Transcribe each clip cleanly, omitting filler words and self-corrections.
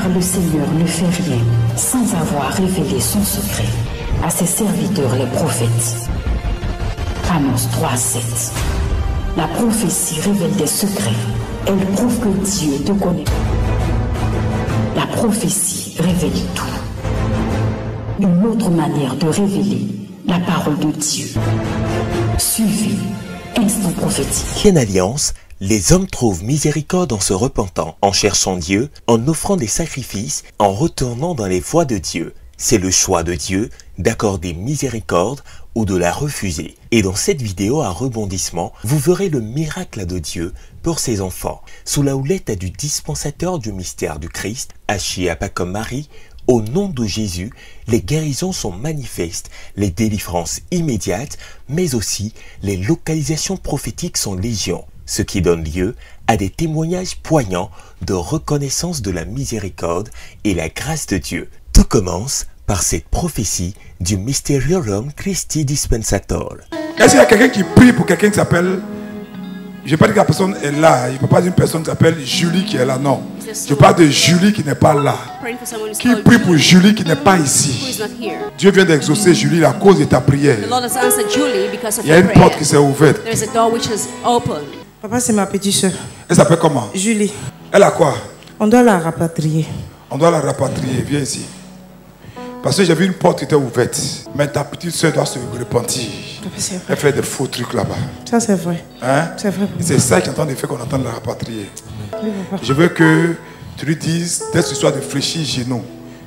Car le Seigneur ne fait rien sans avoir révélé son secret à ses serviteurs les prophètes. Amos 3:7. La prophétie révèle des secrets. Elle prouve que Dieu te connaît. La prophétie révèle tout. Une autre manière de révéler la parole de Dieu. Suivez Instant prophétique. En alliance, les hommes trouvent miséricorde en se repentant, en cherchant Dieu, en offrant des sacrifices, en retournant dans les voies de Dieu. C'est le choix de Dieu d'accorder miséricorde ou de la refuser. Et dans cette vidéo à rebondissement, vous verrez le miracle de Dieu pour ses enfants. Sous la houlette du dispensateur du mystère du Christ, Ashiapa comme Marie, au nom de Jésus, les guérisons sont manifestes, les délivrances immédiates, mais aussi les localisations prophétiques sont légion, ce qui donne lieu à des témoignages poignants de reconnaissance de la miséricorde et la grâce de Dieu. Tout commence par cette prophétie du Mysterium Christi Dispensator. Est-ce qu'il y a quelqu'un qui prie pour quelqu'un qui s'appelle... Je ne vais pas dire que la personne est là. Il ne peut pas dire une personne qui s'appelle Julie qui est là. Non. Je parle de Julie qui n'est pas là. Qui prie pour Julie qui n'est pas ici. Dieu vient d'exaucer Julie la cause de ta prière. Il y a une porte qui s'est ouverte. Papa, c'est ma petite soeur. Elle s'appelle comment? Julie. Elle a quoi? On doit la rapatrier. On doit la rapatrier. Viens ici. Parce que j'ai vu une porte qui était ouverte. Mais ta petite soeur doit se repentir. Elle fait des faux trucs là-bas. Ça, c'est vrai. Hein? C'est vrai. C'est ça qui est en train de faire qu'on entend la rapatrier. Oui, papa. Je veux que tu lui dises, dès ce soir, de fléchir chez nous.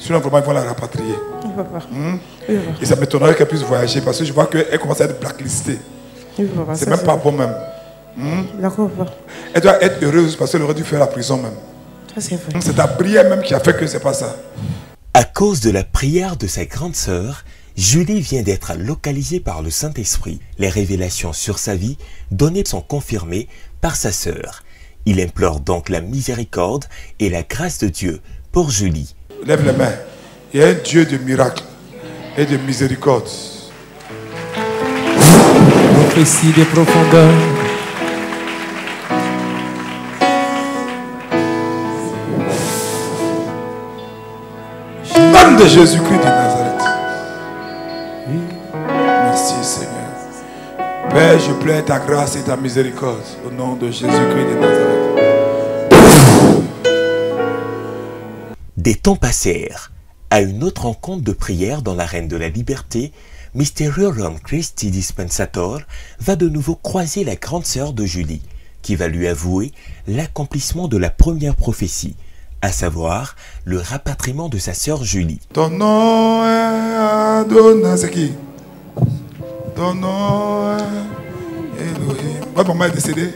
Sinon, vraiment, ils vont la rapatrier. Oui, papa. Oui, papa. Et ça m'étonnerait qu'elle puisse voyager parce que je vois qu'elle commence à être blacklistée. Oui, papa. C'est même pas bon même. D'accord, papa. Elle doit être heureuse parce qu'elle aurait dû faire la prison même. Ça, c'est vrai. C'est ta prière même qui a fait que c'est pas ça. À cause de la prière de sa grande sœur, Julie vient d'être localisée par le Saint-Esprit. Les révélations sur sa vie données sont confirmées par sa sœur. Il implore donc la miséricorde et la grâce de Dieu pour Julie. Lève les mains. Il y a un Dieu de miracles et de miséricorde. Prophétie des profondeurs. Nom de Jésus-Christ de Nazareth. Merci Seigneur. Père, je plains ta grâce et ta miséricorde au nom de Jésus-Christ de Nazareth. Des temps passèrent. À une autre rencontre de prière dans l'arène de la liberté, Mysterium Christi Dispensator va de nouveau croiser la grande sœur de Julie, qui va lui avouer l'accomplissement de la première prophétie, à savoir le rapatriement de sa sœur Julie. Ton nom est Adonai, c'est qui? Ton nom est Elohim. Votre maman est décédée?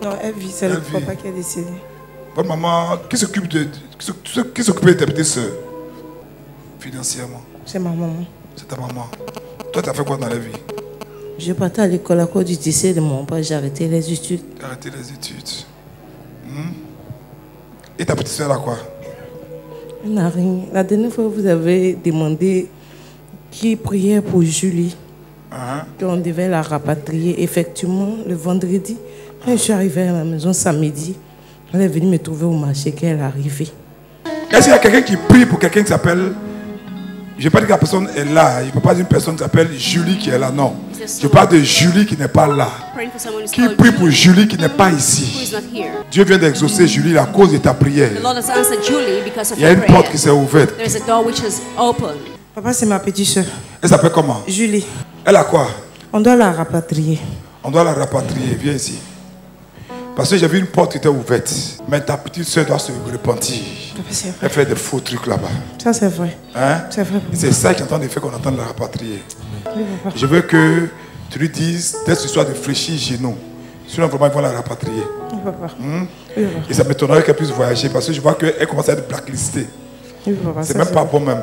Non, elle vit. C'est le papa qui est décédé. Votre maman, qui s'occupe de tes petites soeurs financièrement? C'est ma maman. C'est ta maman. Toi, tu as fait quoi dans la vie? Je partais à l'école à cause du décès de mon père. J'ai arrêté les études. Tu as arrêté les études. Et ta petite soeur a quoi? Elle n'a rien. La dernière fois, vous avez demandé qui priait pour Julie. Qu'on devait la rapatrier. Effectivement, le vendredi, quand je suis arrivée à la maison samedi, elle est venue me trouver au marché qu'elle est arrivée. Est-ce qu'il y a quelqu'un qui prie pour quelqu'un qui s'appelle... Je ne vais pas dire que la personne est là. Je ne peux pas dire une personne qui s'appelle Julie qui est là. Non. Je parle de Julie qui n'est pas là. Qui prie pour Julie qui n'est pas ici. Dieu vient d'exaucer Julie la cause de ta prière. Il y a une porte qui s'est ouverte. Papa, c'est ma petite soeur. Elle s'appelle comment? Julie. Elle a quoi? On doit la rapatrier. On doit la rapatrier. Viens ici. Parce que j'ai vu une porte qui était ouverte. Mais ta petite soeur doit se repentir. Elle fait des faux trucs là-bas. Ça, c'est vrai. Hein? C'est vrai. C'est ça qui est en train de faire qu'on entend la rapatrier. Oui, papa. Je veux que tu lui dises, dès ce soir, de fléchir chez nous. Sinon, vraiment, ils vont la rapatrier. Oui, papa. Oui, papa. Et ça m'étonnerait qu'elle puisse voyager parce que je vois qu'elle commence à être blacklistée. Oui, papa. C'est même pas bon même.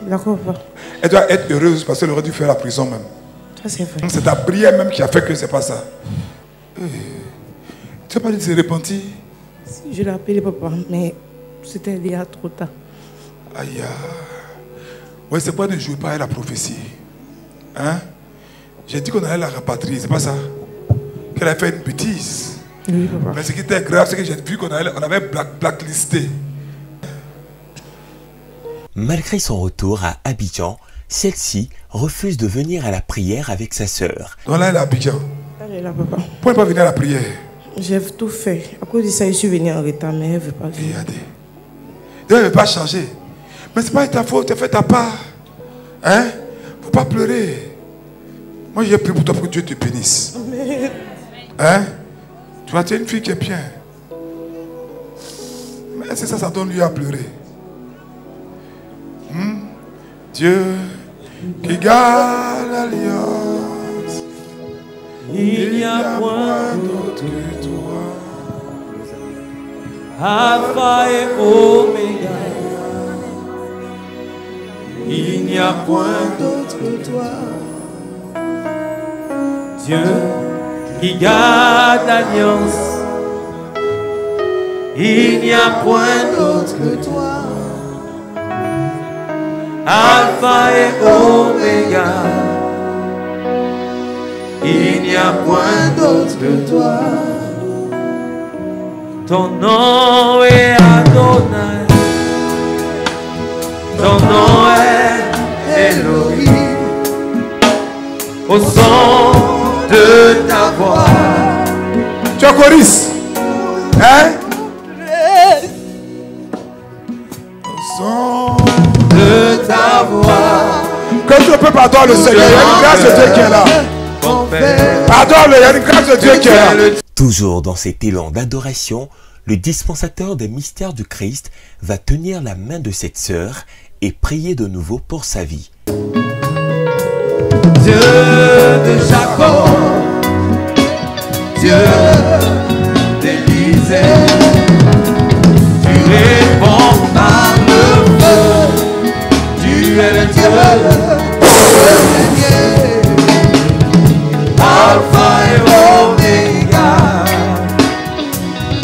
D'accord, papa. Elle doit être heureuse parce qu'elle aurait dû faire la prison même. Ça, c'est vrai. C'est ta prière même qui a fait que c'est pas ça. Tu n'as pas dit de se repentir? Si, je l'ai appelé papa, mais c'était déjà trop tard. Aïe. Ouais, c'est pas de jouer pas à la prophétie. Hein? J'ai dit qu'on allait la rapatrier, c'est pas ça? Qu'elle a fait une bêtise. Oui, papa. Mais ce qui était grave, c'est que j'ai vu qu'on avait blacklisté. Malgré son retour à Abidjan, celle-ci refuse de venir à la prière avec sa sœur. Donc là, elle est à Abidjan. Elle est là, papa. Pourquoi elle ne pas venir à la prière? J'ai tout fait. À cause de ça, je suis venue en retard, mais elle ne veut pas venir. Regardez. Elle ne veut pas changer. Mais ce n'est pas ta faute, tu as fait ta part. Hein? Il ne faut pas pleurer. Moi, j'ai prié pour toi pour que Dieu te bénisse. Amen. Hein? Tu vois, tu es une fille qui est bien. Mais c'est ça, ça donne lieu à pleurer. Dieu qui garde l'alliance. Il n'y a point d'autre que toi. Alpha et Oméga. Il n'y a point d'autre que toi. Dieu qui garde l'alliance. Il n'y a point d'autre que toi. Alpha et Oméga. Il n'y a point d'autre que toi. Ton nom est Adonai. Ton nom est Elohim. Au son de ta voix. Tu es choriste. Hein? Au son De ta voix. que tu peux pardonner le Seigneur. Il y a une grâce de Dieu qui est là. Pardonne-le, il y a une grâce de Dieu qui est là. Toujours dans cet élan d'adoration, le dispensateur des mystères du Christ va tenir la main de cette sœur et prier de nouveau pour sa vie. Dieu de Jacob, Dieu d'Élisée, tu réponds par le feu, tu es le Dieu, Alpha et Oméga,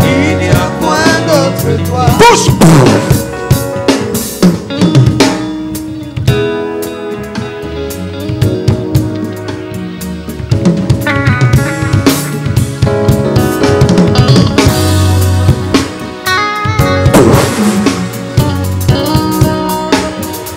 il n'y a point d'autre que toi. Bouge!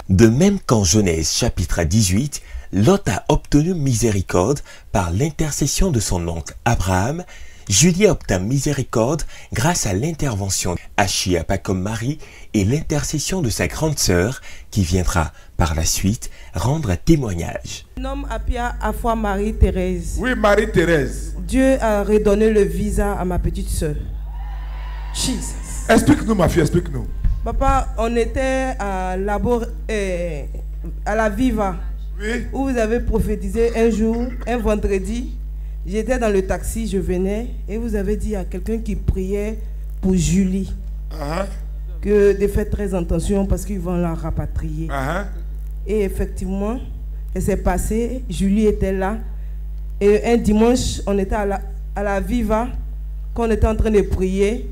De même qu'en Genèse chapitre 18, Lot a obtenu miséricorde par l'intercession de son oncle Abraham, Julie obtint miséricorde grâce à l'intervention d'Achiapa comme Marie et l'intercession de sa grande sœur qui viendra par la suite rendre témoignage. Nom Apia Afua Marie-Thérèse. Oui, Marie-Thérèse. Dieu a redonné le visa à ma petite soeur. Jesus. Explique-nous, ma fille, explique-nous. Papa, on était à la Viva, Oui. où vous avez prophétisé un jour, un vendredi. J'étais dans le taxi, je venais, et vous avez dit à quelqu'un qui priait pour Julie que de faire très attention parce qu'ils vont la rapatrier. Et effectivement, elle s'est passée, Julie était là. Et un dimanche, on était à la Viva, quand on était en train de prier.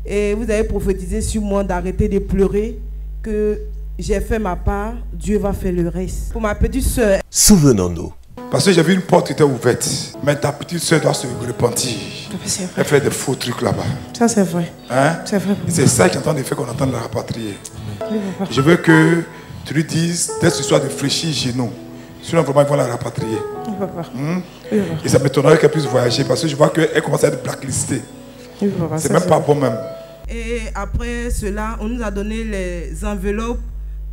Et vous avez prophétisé sur moi d'arrêter de pleurer, que j'ai fait ma part, Dieu va faire le reste. Pour ma petite soeur. Souvenons-nous. Parce que j'ai vu une porte qui était ouverte. Mais ta petite soeur doit se repentir. Elle fait des faux trucs là-bas. Ça c'est vrai. Hein? C'est vrai. C'est ça qui est en train de faire qu'on entend la rapatrier. Oui, papa. Je veux que tu lui dises, dès ce soir, de fléchir genoux. Sinon, vraiment, ils vont la rapatrier. Oui, papa. Oui, papa. Et ça m'étonnerait qu'elle puisse voyager parce que je vois qu'elle commence à être blacklistée. Oui, papa. C'est même pas bon même. Et après cela, on nous a donné les enveloppes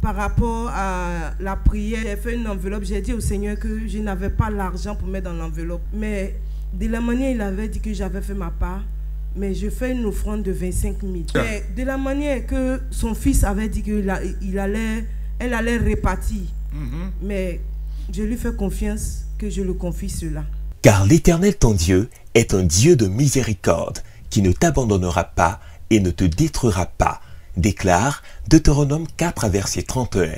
par rapport à la prière. J'ai fait une enveloppe, j'ai dit au Seigneur que je n'avais pas l'argent pour mettre dans l'enveloppe. Mais de la manière, il avait dit que j'avais fait ma part. Mais je fais une offrande de 25 000. Mais de la manière que son fils avait dit qu'elle allait répartir. Mais je lui fais confiance que je le confie cela. Car l'Éternel ton Dieu est un Dieu de miséricorde qui ne t'abandonnera pas et ne te détruira pas, déclare Deutéronome 4 verset 31.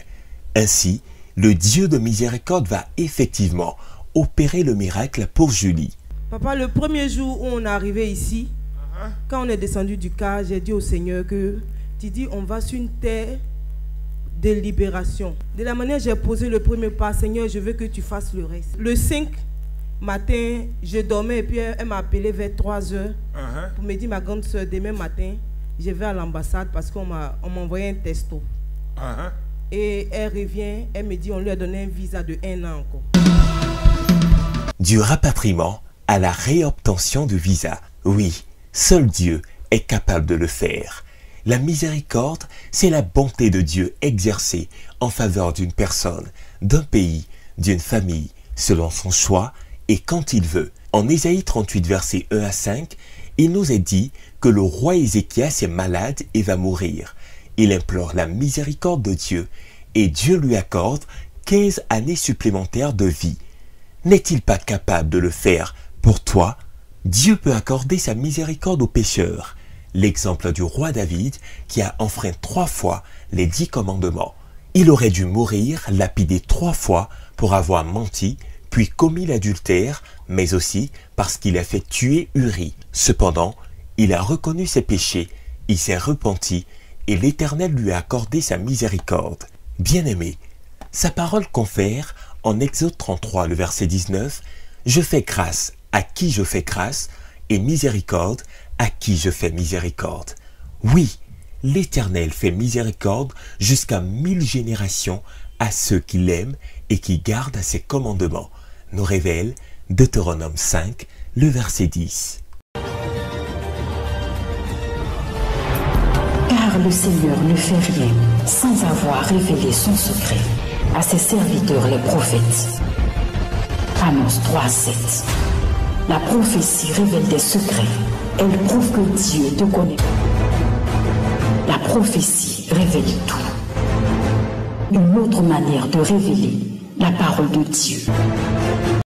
Ainsi, le Dieu de miséricorde va effectivement opérer le miracle pour Julie. Papa, le premier jour où on est arrivé ici, quand on est descendu du car, j'ai dit au Seigneur que tu dis on va sur une terre de libération. De la manière j'ai posé le premier pas, Seigneur, je veux que tu fasses le reste. Le 5 matin, je dormais et puis elle m'a appelé vers 3 heures pour me dire, ma grande soeur, demain matin, je vais à l'ambassade parce qu'on m'a envoyé un texto. Et elle revient, elle me dit on lui a donné un visa de 1 an encore. Du rapatriement à la réobtention de visa. Oui, seul Dieu est capable de le faire. La miséricorde, c'est la bonté de Dieu exercée en faveur d'une personne, d'un pays, d'une famille, selon son choix et quand il veut. En Ésaïe 38, versets 1 à 5, il nous est dit que le roi Ézéchias est malade et va mourir. Il implore la miséricorde de Dieu et Dieu lui accorde 15 années supplémentaires de vie. N'est-il pas capable de le faire pour toi? Dieu peut accorder sa miséricorde aux pécheurs. L'exemple du roi David qui a enfreint 3 fois les 10 commandements. Il aurait dû mourir lapidé 3 fois pour avoir menti, puis commis l'adultère, mais aussi parce qu'il a fait tuer Uri. Cependant, il a reconnu ses péchés, il s'est repenti et l'Éternel lui a accordé sa miséricorde. Bien-aimé, sa parole confère en Exode 33, le verset 19, « Je fais grâce à qui je fais grâce et miséricorde à qui je fais miséricorde. » Oui, l'Éternel fait miséricorde jusqu'à 1000 générations à ceux qui l'aiment et qui gardent ses commandements, nous révèle Deutéronome 5, le verset 10. Car le Seigneur ne fait rien sans avoir révélé son secret à ses serviteurs les prophètes. Amos 3:7. La prophétie révèle des secrets. Elle prouve que Dieu te connaît. La prophétie révèle tout. Une autre manière de révéler la parole de Dieu.